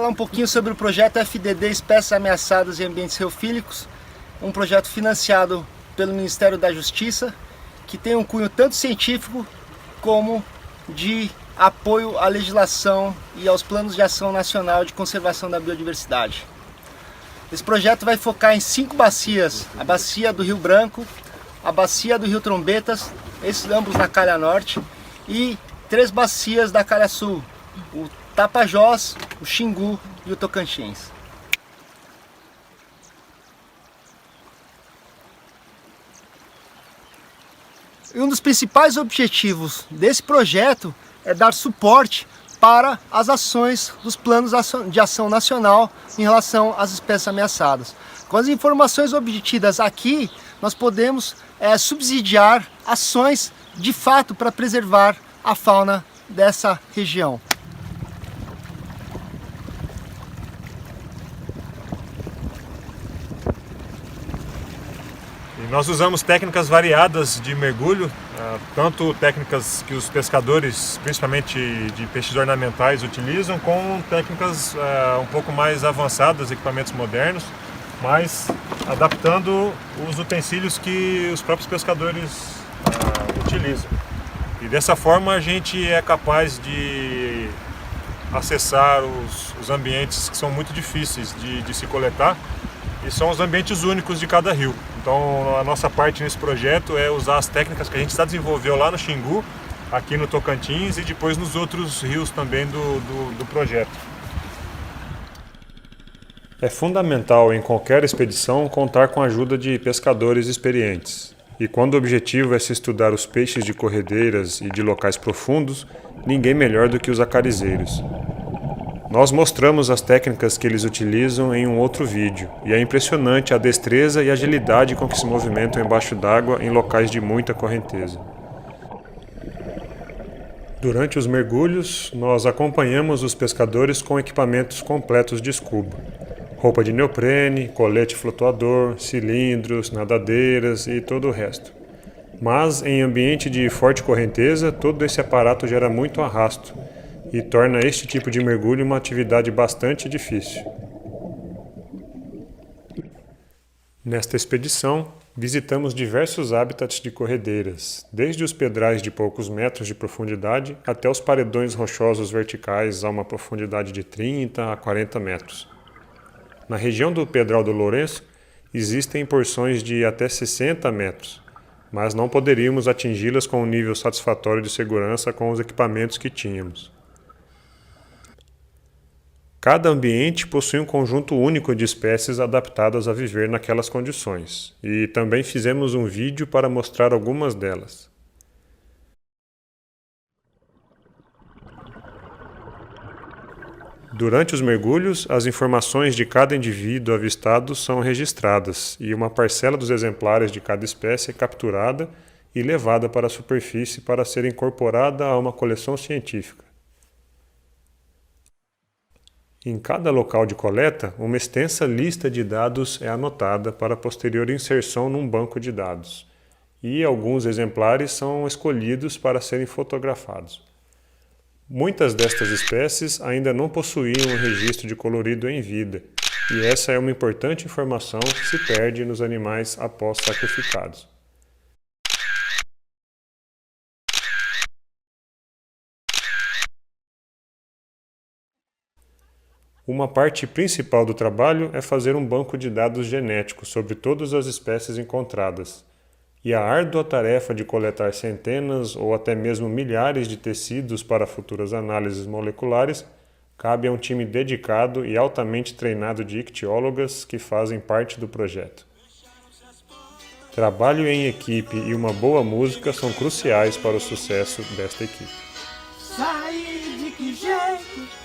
um pouquinho sobre o projeto FDD Espécies Ameaçadas em Ambientes Reofílicos, um projeto financiado pelo Ministério da Justiça, que tem um cunho tanto científico como de apoio à legislação e aos planos de ação nacional de conservação da biodiversidade. Esse projeto vai focar em 5 bacias: a bacia do Rio Branco, a bacia do Rio Trombetas, esses ambos na calha norte, e 3 bacias da calha sul, o Tapajós, o Xingu e o Tocantins. E um dos principais objetivos desse projeto é dar suporte para as ações dos planos de ação nacional em relação às espécies ameaçadas. Com as informações obtidas aqui, nós podemos subsidiar ações de fato para preservar a fauna dessa região. Nós usamos técnicas variadas de mergulho, tanto técnicas que os pescadores, principalmente de peixes ornamentais, utilizam, com técnicas um pouco mais avançadas, equipamentos modernos, mas adaptando os utensílios que os próprios pescadores utilizam. E dessa forma a gente é capaz de acessar os ambientes que são muito difíceis de se coletar, e são os ambientes únicos de cada rio. Então a nossa parte nesse projeto é usar as técnicas que a gente já desenvolveu lá no Xingu, aqui no Tocantins e depois nos outros rios também do projeto. É fundamental em qualquer expedição contar com a ajuda de pescadores experientes. E quando o objetivo é se estudar os peixes de corredeiras e de locais profundos, ninguém melhor do que os acarizeiros. Nós mostramos as técnicas que eles utilizam em um outro vídeo, e é impressionante a destreza e agilidade com que se movimentam embaixo d'água em locais de muita correnteza. Durante os mergulhos, nós acompanhamos os pescadores com equipamentos completos de scuba. Roupa de neoprene, colete flutuador, cilindros, nadadeiras e todo o resto. Mas, em ambiente de forte correnteza, todo esse aparato gera muito arrasto, e torna este tipo de mergulho uma atividade bastante difícil. Nesta expedição, visitamos diversos habitats de corredeiras, desde os pedrais de poucos metros de profundidade até os paredões rochosos verticais a uma profundidade de 30 a 40 metros. Na região do Pedral do Lourenço, existem porções de até 60 metros, mas não poderíamos atingi-las com um nível satisfatório de segurança com os equipamentos que tínhamos. Cada ambiente possui um conjunto único de espécies adaptadas a viver naquelas condições, e também fizemos um vídeo para mostrar algumas delas. Durante os mergulhos, as informações de cada indivíduo avistado são registradas, e uma parcela dos exemplares de cada espécie é capturada e levada para a superfície para ser incorporada a uma coleção científica. Em cada local de coleta, uma extensa lista de dados é anotada para posterior inserção num banco de dados, e alguns exemplares são escolhidos para serem fotografados. Muitas destas espécies ainda não possuíam um registro de colorido em vida, e essa é uma importante informação que se perde nos animais após sacrificados. Uma parte principal do trabalho é fazer um banco de dados genéticos sobre todas as espécies encontradas, e a árdua tarefa de coletar centenas ou até mesmo milhares de tecidos para futuras análises moleculares cabe a um time dedicado e altamente treinado de ictiólogas que fazem parte do projeto. Trabalho em equipe e uma boa música são cruciais para o sucesso desta equipe. Sair de que jeito?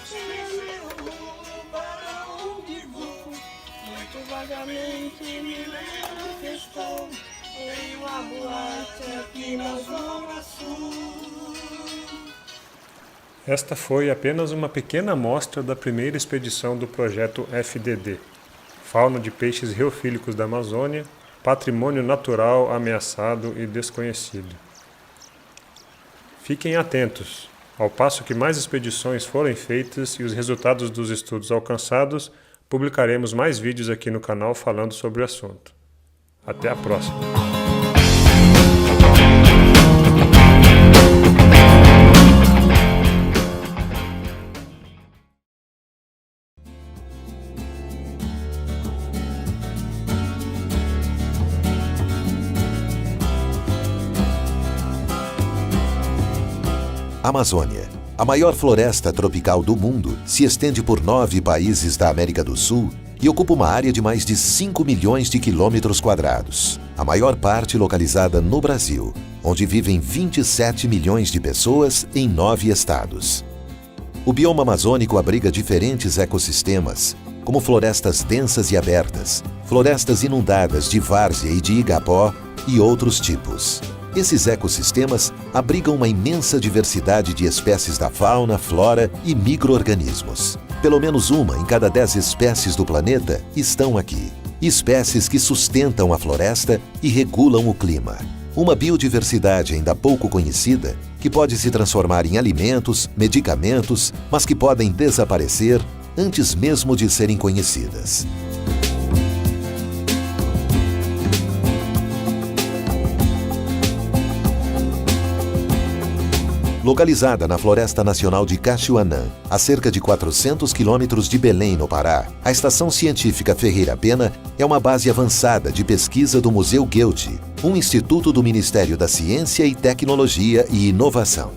Vagamente me lembro que estou em uma boate aqui na Zona Sul. Esta foi apenas uma pequena amostra da primeira expedição do projeto FDD, Fauna de Peixes Reofílicos da Amazônia, Patrimônio Natural Ameaçado e Desconhecido. Fiquem atentos, Ao passo que mais expedições forem feitas e os resultados dos estudos alcançados, publicaremos mais vídeos aqui no canal falando sobre o assunto. Até a próxima! Amazônia, a maior floresta tropical do mundo, se estende por 9 países da América do Sul e ocupa uma área de mais de 5 milhões de quilômetros quadrados, a maior parte localizada no Brasil, onde vivem 27 milhões de pessoas em 9 estados. O bioma amazônico abriga diferentes ecossistemas, como florestas densas e abertas, florestas inundadas de várzea e de igapó e outros tipos. Esses ecossistemas abrigam uma imensa diversidade de espécies da fauna, flora e micro-organismos. Pelo menos uma em cada 10 espécies do planeta estão aqui. Espécies que sustentam a floresta e regulam o clima. Uma biodiversidade ainda pouco conhecida, que pode se transformar em alimentos, medicamentos, mas que podem desaparecer antes mesmo de serem conhecidas. Localizada na Floresta Nacional de Cachoanã, a cerca de 400 quilômetros de Belém, no Pará, a Estação Científica Ferreira Pena é uma base avançada de pesquisa do Museu Goethe, um instituto do Ministério da Ciência e Tecnologia e Inovação.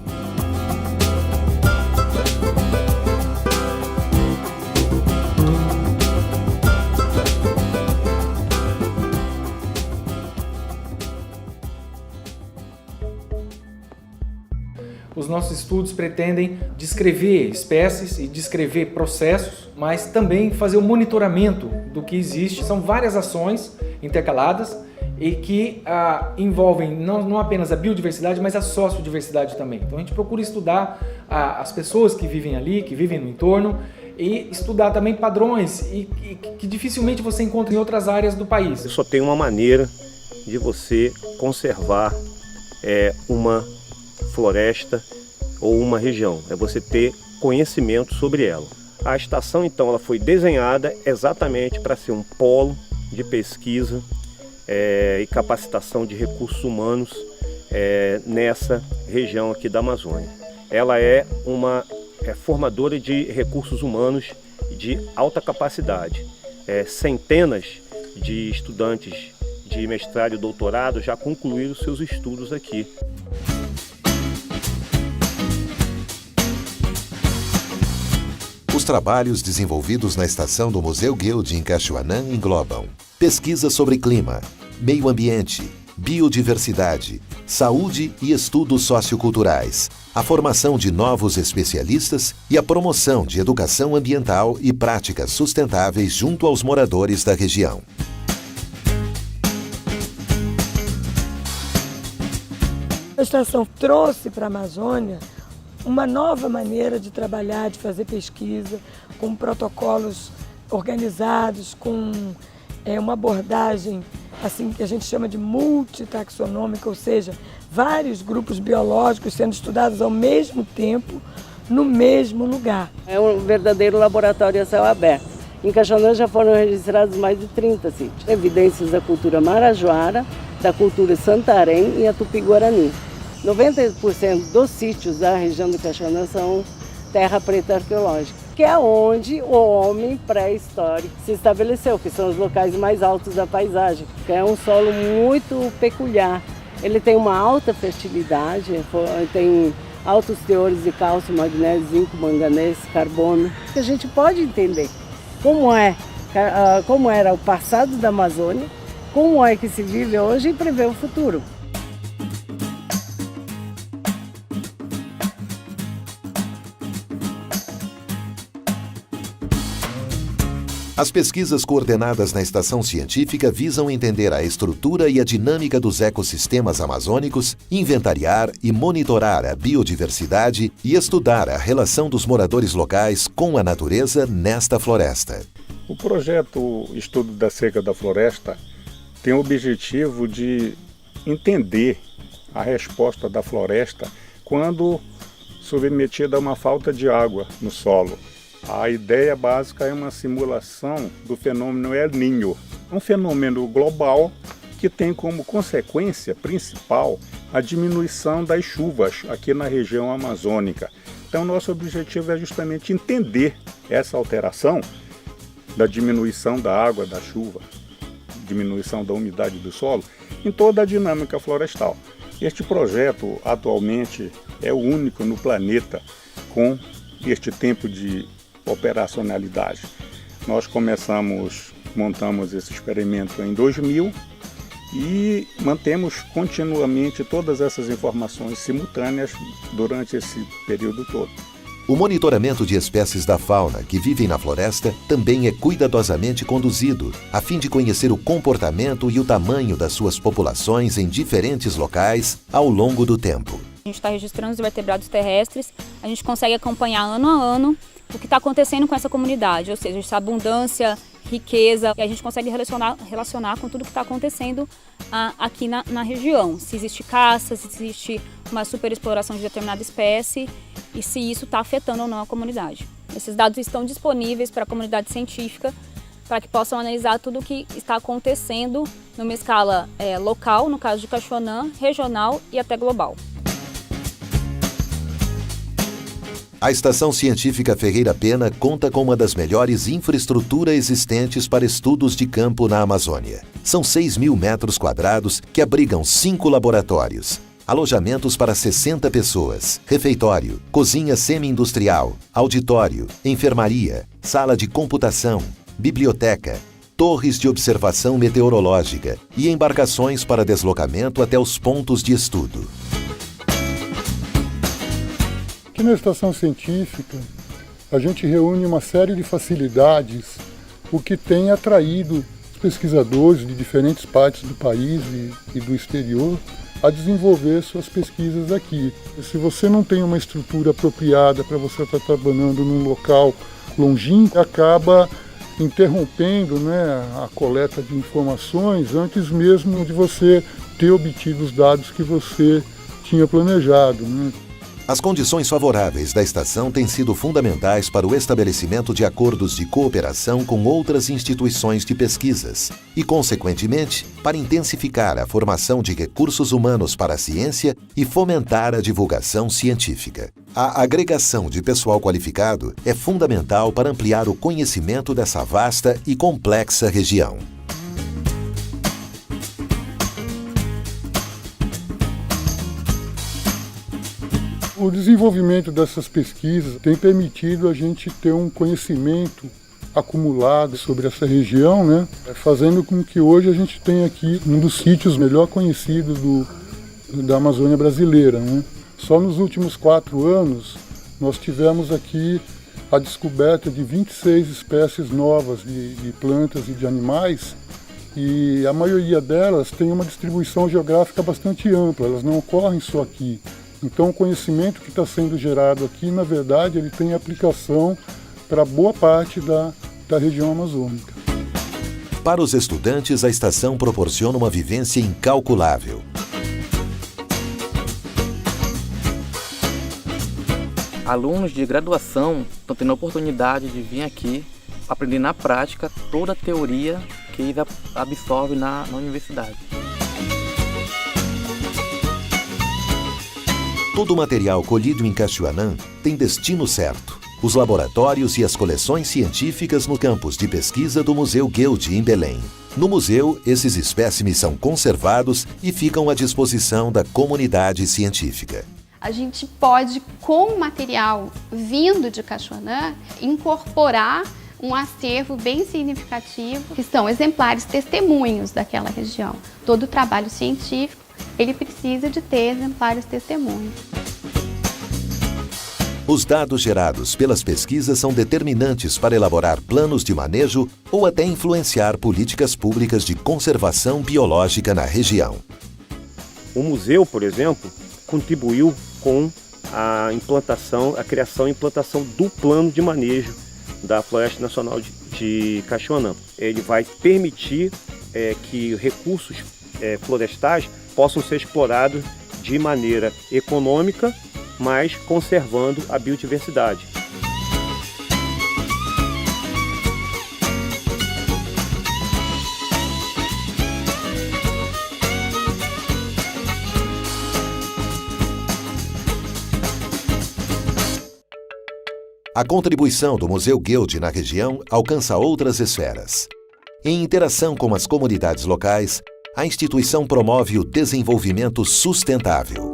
Os nossos estudos pretendem descrever espécies e descrever processos, mas também fazer o monitoramento do que existe. São várias ações intercaladas e que envolvem não apenas a biodiversidade, mas a sociodiversidade também. Então a gente procura estudar as pessoas que vivem ali, que vivem no entorno, e estudar também padrões que dificilmente você encontra em outras áreas do país. Só tem uma maneira de você conservar uma floresta ou uma região, é você ter conhecimento sobre ela. A estação, então, ela foi desenhada exatamente para ser um polo de pesquisa e capacitação de recursos humanos nessa região aqui da Amazônia. Ela é uma formadora de recursos humanos de alta capacidade. Centenas de estudantes de mestrado e doutorado já concluíram seus estudos aqui. Os trabalhos desenvolvidos na estação do Museu Goethe em Cachoanã englobam pesquisa sobre clima, meio ambiente, biodiversidade, saúde e estudos socioculturais, a formação de novos especialistas e a promoção de educação ambiental e práticas sustentáveis junto aos moradores da região. A estação trouxe para a Amazônia uma nova maneira de trabalhar, de fazer pesquisa, com protocolos organizados, com uma abordagem assim que a gente chama de multitaxonômica, ou seja, vários grupos biológicos sendo estudados ao mesmo tempo, no mesmo lugar. É um verdadeiro laboratório a céu aberto. Em Cachoanã já foram registrados mais de 30 sítios. Evidências da cultura marajoara, da cultura santarém e a tupi-guarani. 90% dos sítios da região do Cachoanã são terra preta arqueológica, que é onde o homem pré-histórico se estabeleceu, que são os locais mais altos da paisagem, que é um solo muito peculiar. Ele tem uma alta fertilidade, tem altos teores de cálcio, magnésio, zinco, manganês, carbono. A gente pode entender como era o passado da Amazônia, como é que se vive hoje e prever o futuro. As pesquisas coordenadas na estação científica visam entender a estrutura e a dinâmica dos ecossistemas amazônicos, inventariar e monitorar a biodiversidade e estudar a relação dos moradores locais com a natureza nesta floresta. O projeto Estudo da Seca da Floresta tem o objetivo de entender a resposta da floresta quando submetida a uma falta de água no solo. A ideia básica é uma simulação do fenômeno El Niño, um fenômeno global que tem como consequência principal a diminuição das chuvas aqui na região amazônica. Então, nosso objetivo é justamente entender essa alteração da diminuição da água, da chuva, diminuição da umidade do solo, em toda a dinâmica florestal. Este projeto, atualmente, é o único no planeta com este tempo de operacionalidade. Nós montamos esse experimento em 2000 e mantemos continuamente todas essas informações simultâneas durante esse período todo. O monitoramento de espécies da fauna que vivem na floresta também é cuidadosamente conduzido, a fim de conhecer o comportamento e o tamanho das suas populações em diferentes locais ao longo do tempo. A gente está registrando os vertebrados terrestres, a gente consegue acompanhar ano a ano o que está acontecendo com essa comunidade, ou seja, essa abundância, riqueza, e a gente consegue relacionar com tudo que está acontecendo aqui na região. Se existe caça, se existe uma superexploração de determinada espécie e se isso está afetando ou não a comunidade. Esses dados estão disponíveis para a comunidade científica para que possam analisar tudo o que está acontecendo numa escala local, no caso de Cachoanã, regional e até global. A Estação Científica Ferreira Pena conta com uma das melhores infraestruturas existentes para estudos de campo na Amazônia. São 6.000 metros quadrados que abrigam 5 laboratórios, alojamentos para 60 pessoas, refeitório, cozinha semi-industrial, auditório, enfermaria, sala de computação, biblioteca, torres de observação meteorológica e embarcações para deslocamento até os pontos de estudo. Aqui na Estação Científica, a gente reúne uma série de facilidades, o que tem atraído pesquisadores de diferentes partes do país e do exterior a desenvolver suas pesquisas aqui. Se você não tem uma estrutura apropriada para você estar trabalhando num local longínquo, acaba interrompendo, a coleta de informações antes mesmo de você ter obtido os dados que você tinha planejado. As condições favoráveis da estação têm sido fundamentais para o estabelecimento de acordos de cooperação com outras instituições de pesquisas e, consequentemente, para intensificar a formação de recursos humanos para a ciência e fomentar a divulgação científica. A agregação de pessoal qualificado é fundamental para ampliar o conhecimento dessa vasta e complexa região. O desenvolvimento dessas pesquisas tem permitido a gente ter um conhecimento acumulado sobre essa região, fazendo com que hoje a gente tenha aqui um dos sítios melhor conhecidos da Amazônia brasileira. Só nos últimos 4 anos nós tivemos aqui a descoberta de 26 espécies novas de plantas e de animais, e a maioria delas tem uma distribuição geográfica bastante ampla, elas não ocorrem só aqui. Então o conhecimento que está sendo gerado aqui, na verdade, ele tem aplicação para boa parte da região amazônica. Para os estudantes, a estação proporciona uma vivência incalculável. Alunos de graduação estão tendo a oportunidade de vir aqui aprender na prática toda a teoria que eles absorvem na universidade. Todo o material colhido em Cachoanã tem destino certo. Os laboratórios e as coleções científicas no campus de pesquisa do Museu Guild, em Belém. No museu, esses espécimes são conservados e ficam à disposição da comunidade científica. A gente pode, com o material vindo de Cachoanã, incorporar um acervo bem significativo, que são exemplares testemunhos daquela região. Todo o trabalho científico, ele precisa de ter exemplares testemunhos. Os dados gerados pelas pesquisas são determinantes para elaborar planos de manejo ou até influenciar políticas públicas de conservação biológica na região. O museu, por exemplo, contribuiu com a criação e implantação do plano de manejo da Floresta Nacional de Cachoanã. Ele vai permitir que recursos florestais possam ser explorados de maneira econômica mas conservando a biodiversidade. A contribuição do Museu Guild na região alcança outras esferas. Em interação com as comunidades locais, a instituição promove o desenvolvimento sustentável.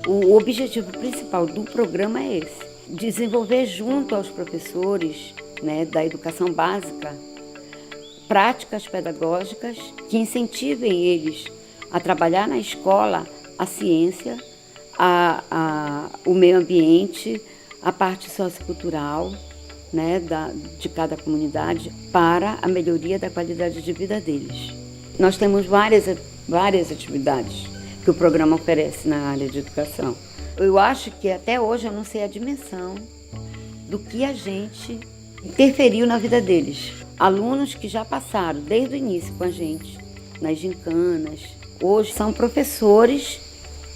O objetivo principal do programa é esse: desenvolver junto aos professores, da educação básica práticas pedagógicas que incentivem eles a trabalhar na escola a ciência, o meio ambiente, a parte sociocultural, de cada comunidade, para a melhoria da qualidade de vida deles. Nós temos várias atividades que o programa oferece na área de educação. Eu acho que até hoje eu não sei a dimensão do que a gente interferiu na vida deles. Alunos que já passaram desde o início com a gente, nas gincanas, hoje são professores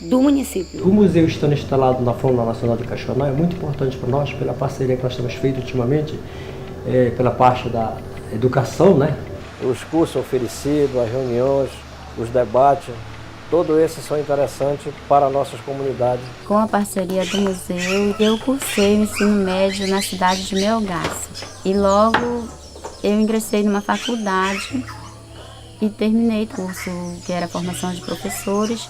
do município. O museu estando instalado na Flora Nacional de Cachoeira é muito importante para nós, pela parceria que nós temos feito ultimamente, pela parte da educação, Os cursos oferecidos, as reuniões, os debates, todos esses são interessantes para nossas comunidades. Com a parceria do museu, eu cursei o ensino médio na cidade de Melgaço. E logo eu ingressei numa faculdade e terminei o curso que era formação de professores.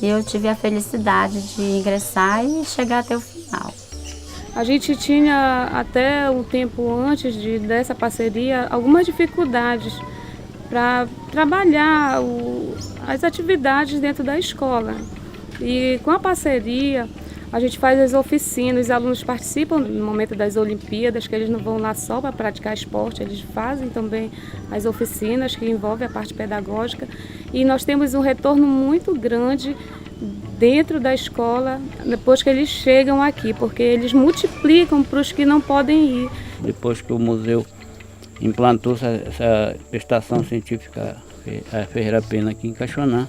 E eu tive a felicidade de ingressar e chegar até o final. A gente tinha, até um tempo antes dessa parceria, algumas dificuldades para trabalhar as atividades dentro da escola. E com a parceria, a gente faz as oficinas, os alunos participam no momento das Olimpíadas, que eles não vão lá só para praticar esporte, eles fazem também as oficinas que envolvem a parte pedagógica. E nós temos um retorno muito grande dentro da escola depois que eles chegam aqui, porque eles multiplicam para os que não podem ir. Depois que o museu implantou essa estação científica Ferreira Pena aqui em Cachoeira,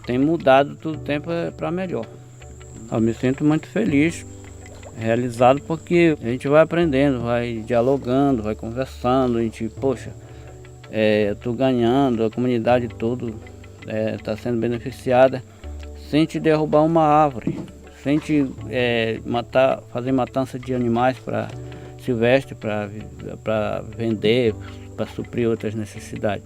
tem mudado todo o tempo para melhor. Eu me sinto muito feliz, realizado, porque a gente vai aprendendo, vai dialogando, vai conversando, a gente, eu estou ganhando, a comunidade toda está sendo beneficiada, sem te derrubar uma árvore, sem te fazer matança de animais para silvestre, para vender, para suprir outras necessidades.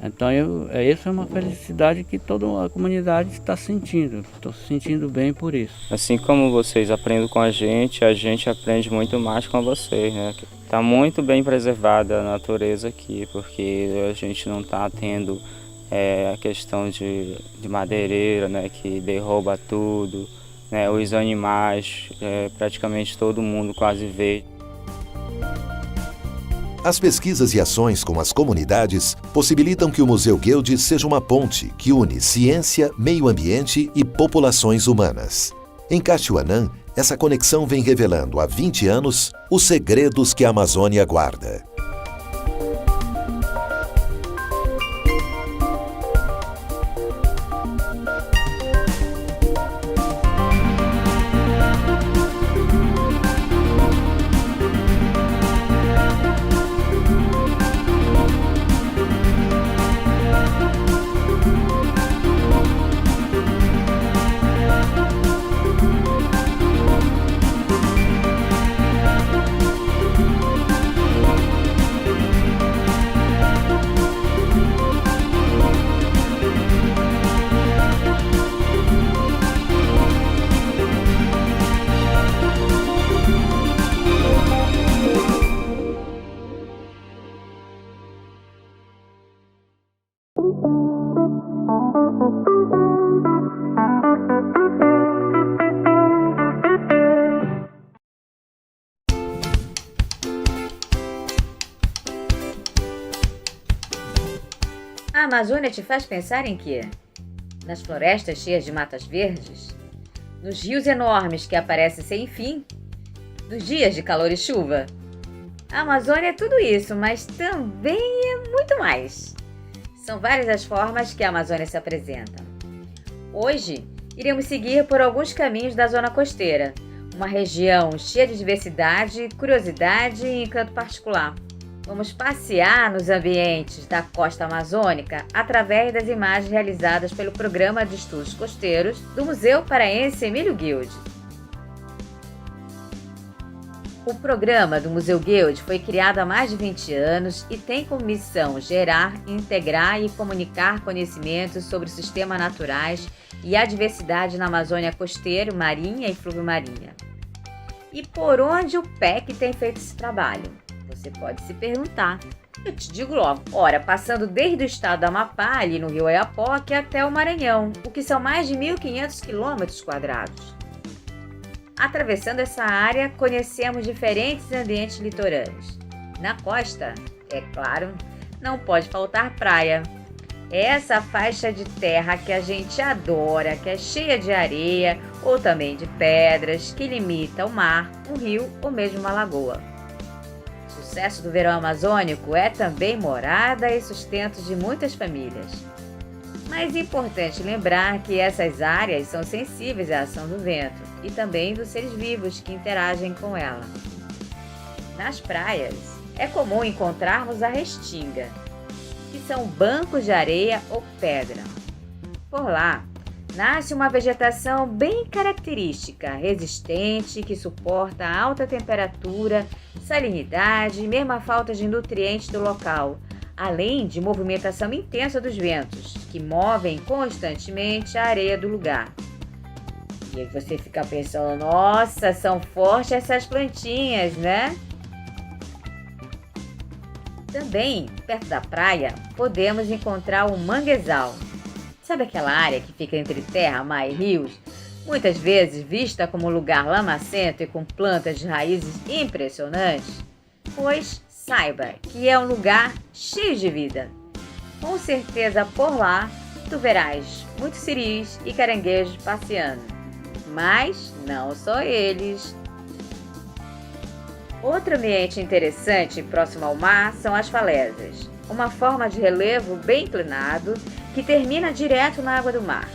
Então, essa é uma felicidade que toda a comunidade está sentindo. Estou se sentindo bem por isso. Assim como vocês aprendem com a gente aprende muito mais com vocês, Está muito bem preservada a natureza aqui, porque a gente não está tendo a questão de madeireira, que derruba tudo, os animais, praticamente todo mundo quase vê. As pesquisas e ações com as comunidades possibilitam que o Museu Guild seja uma ponte que une ciência, meio ambiente e populações humanas. Em Cachoeira, essa conexão vem revelando há 20 anos os segredos que a Amazônia guarda. A Amazônia te faz pensar em quê? Nas florestas cheias de matas verdes? Nos rios enormes que aparecem sem fim? Nos dias de calor e chuva? A Amazônia é tudo isso, mas também é muito mais. São várias as formas que a Amazônia se apresenta. Hoje, iremos seguir por alguns caminhos da zona costeira, uma região cheia de diversidade, curiosidade e encanto particular. Vamos passear nos ambientes da costa amazônica através das imagens realizadas pelo Programa de Estudos Costeiros do Museu Paraense Emílio Guild. O programa do Museu Guild foi criado há mais de 20 anos e tem como missão gerar, integrar e comunicar conhecimentos sobre sistemas naturais e a diversidade na Amazônia costeira, marinha e fluvio-marinha. E por onde o PEC tem feito esse trabalho? Você pode se perguntar. Eu te digo logo. Ora, passando desde o estado do Amapá, ali no Rio Oiapoque, até o Maranhão, o que são mais de 1.500 km². Atravessando essa área, conhecemos diferentes ambientes litorâneos. Na costa, é claro, não pode faltar praia. Essa faixa de terra que a gente adora, que é cheia de areia ou também de pedras, que limita o mar, um rio ou mesmo uma lagoa. O sucesso do verão amazônico é também morada e sustento de muitas famílias. Mas é importante lembrar que essas áreas são sensíveis à ação do vento e também dos seres vivos que interagem com ela. Nas praias, é comum encontrarmos a restinga, que são bancos de areia ou pedra. Por lá, nasce uma vegetação bem característica, resistente, que suporta a alta temperatura, salinidade e mesmo a falta de nutrientes do local, além de movimentação intensa dos ventos, que movem constantemente a areia do lugar. E aí você fica pensando, nossa, são fortes essas plantinhas, né? Também, perto da praia, podemos encontrar o manguezal. Sabe aquela área que fica entre terra, mar e rios? Muitas vezes vista como um lugar lamacento e com plantas de raízes impressionantes? Pois saiba que é um lugar cheio de vida. Com certeza por lá tu verás muitos siris e caranguejos passeando. Mas não só eles. Outro ambiente interessante próximo ao mar são as falésias, uma forma de relevo bem inclinado que termina direto na água do mar.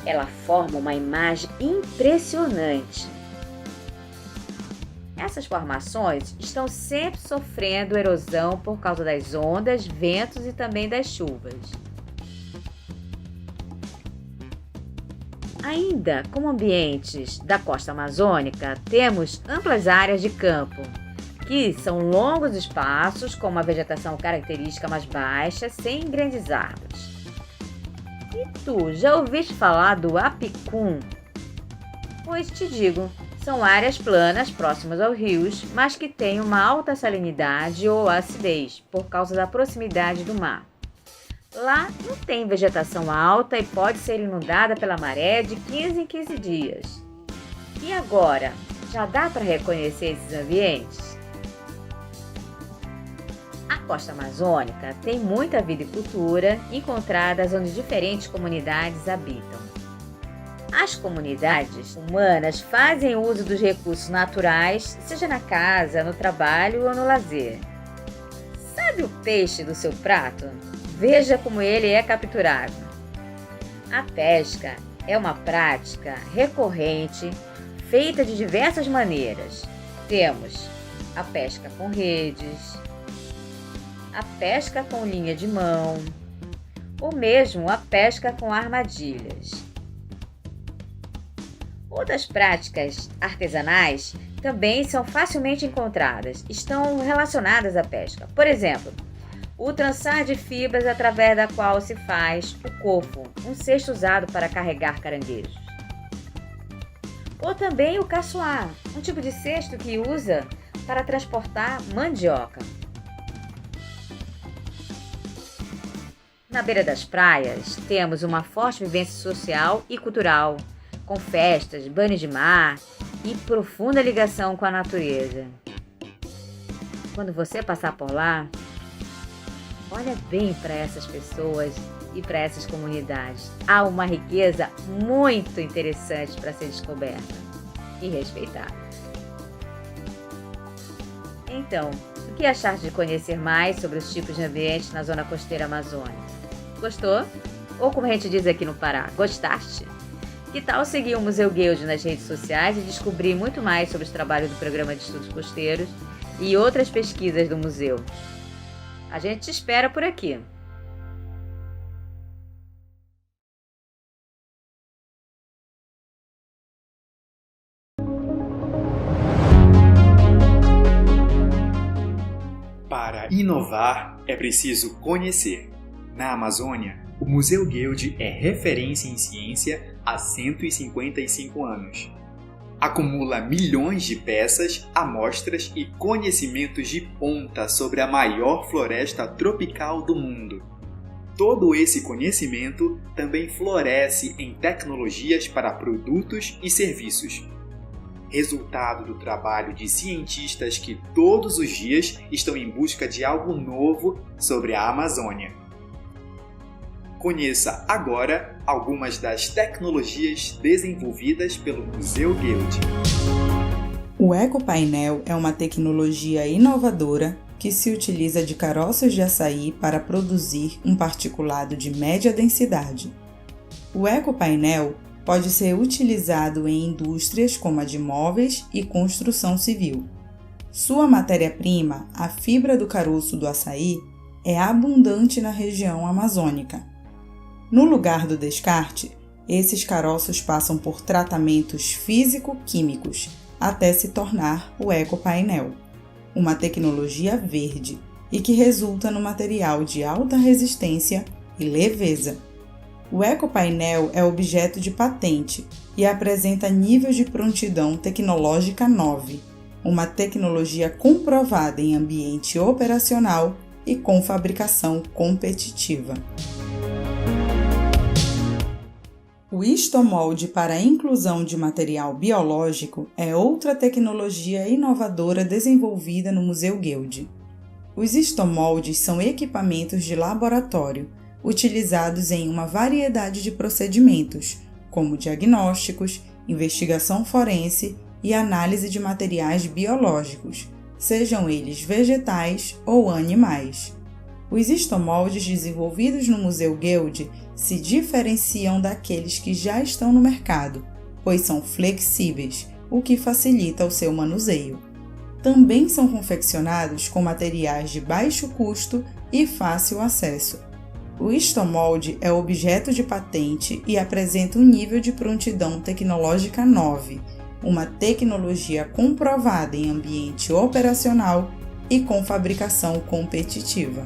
Ela forma uma imagem impressionante. Essas formações estão sempre sofrendo erosão por causa das ondas, ventos e também das chuvas. Ainda como ambientes da costa amazônica, temos amplas áreas de campo, que são longos espaços com uma vegetação característica mais baixa, sem grandes árvores. E tu, já ouviste falar do apicum? Pois te digo, são áreas planas próximas aos rios, mas que têm uma alta salinidade ou acidez, por causa da proximidade do mar. Lá não tem vegetação alta e pode ser inundada pela maré de 15 em 15 dias. E agora, já dá para reconhecer esses ambientes? A costa amazônica tem muita vida e cultura encontradas onde diferentes comunidades habitam. As comunidades humanas fazem uso dos recursos naturais, seja na casa, no trabalho ou no lazer. Sabe o peixe do seu prato? Veja como ele é capturado. A pesca é uma prática recorrente, feita de diversas maneiras. Temos a pesca com redes, a pesca com linha de mão, ou mesmo a pesca com armadilhas. Outras práticas artesanais também são facilmente encontradas, estão relacionadas à pesca. Por exemplo, o trançar de fibras através da qual se faz o cofo, um cesto usado para carregar caranguejos. Ou também o caçoar, um tipo de cesto que usa para transportar mandioca. Na beira das praias, temos uma forte vivência social e cultural, com festas, banhos de mar e profunda ligação com a natureza. Quando você passar por lá, olha bem para essas pessoas e para essas comunidades. Há uma riqueza muito interessante para ser descoberta e respeitada. Então, o que achar de conhecer mais sobre os tipos de ambientes na zona costeira amazônica? Gostou? Ou como a gente diz aqui no Pará, gostaste? Que tal seguir o Museu Guild nas redes sociais e descobrir muito mais sobre os trabalhos do Programa de Estudos Costeiros e outras pesquisas do museu? A gente te espera por aqui. Para inovar, é preciso conhecer. Na Amazônia, o Museu Guild é referência em ciência há 155 anos. Acumula milhões de peças, amostras e conhecimentos de ponta sobre a maior floresta tropical do mundo. Todo esse conhecimento também floresce em tecnologias para produtos e serviços. Resultado do trabalho de cientistas que todos os dias estão em busca de algo novo sobre a Amazônia. Conheça agora algumas das tecnologias desenvolvidas pelo Museu Guild. O ecopainel é uma tecnologia inovadora que se utiliza de caroços de açaí para produzir um particulado de média densidade. O ecopainel pode ser utilizado em indústrias como a de móveis e construção civil. Sua matéria-prima, a fibra do caroço do açaí, é abundante na região amazônica. No lugar do descarte, esses caroços passam por tratamentos físico-químicos até se tornar o ecopainel, uma tecnologia verde e que resulta no material de alta resistência e leveza. O ecopainel é objeto de patente e apresenta nível de prontidão tecnológica 9, uma tecnologia comprovada em ambiente operacional e com fabricação competitiva. O histomolde para a inclusão de material biológico é outra tecnologia inovadora desenvolvida no Museu Guild. Os histomoldes são equipamentos de laboratório utilizados em uma variedade de procedimentos, como diagnósticos, investigação forense e análise de materiais biológicos, sejam eles vegetais ou animais. Os histomoldes desenvolvidos no Museu Guild se diferenciam daqueles que já estão no mercado, pois são flexíveis, o que facilita o seu manuseio. Também são confeccionados com materiais de baixo custo e fácil acesso. O histomolde é objeto de patente e apresenta um nível de prontidão tecnológica 9, uma tecnologia comprovada em ambiente operacional e com fabricação competitiva.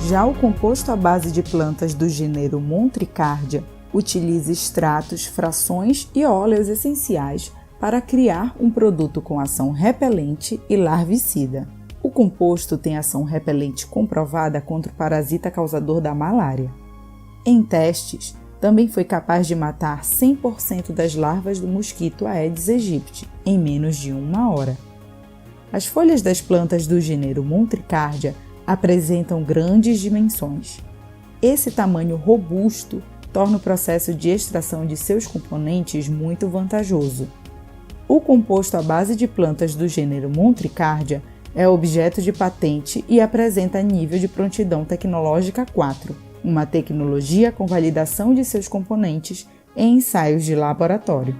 Já o composto à base de plantas do gênero Montricardia utiliza extratos, frações e óleos essenciais para criar um produto com ação repelente e larvicida. O composto tem ação repelente comprovada contra o parasita causador da malária. Em testes, também foi capaz de matar 100% das larvas do mosquito Aedes aegypti em menos de 1 hora. As folhas das plantas do gênero Montricardia apresentam grandes dimensões. Esse tamanho robusto torna o processo de extração de seus componentes muito vantajoso. O composto à base de plantas do gênero Montricardia é objeto de patente e apresenta nível de prontidão tecnológica 4, uma tecnologia com validação de seus componentes em ensaios de laboratório.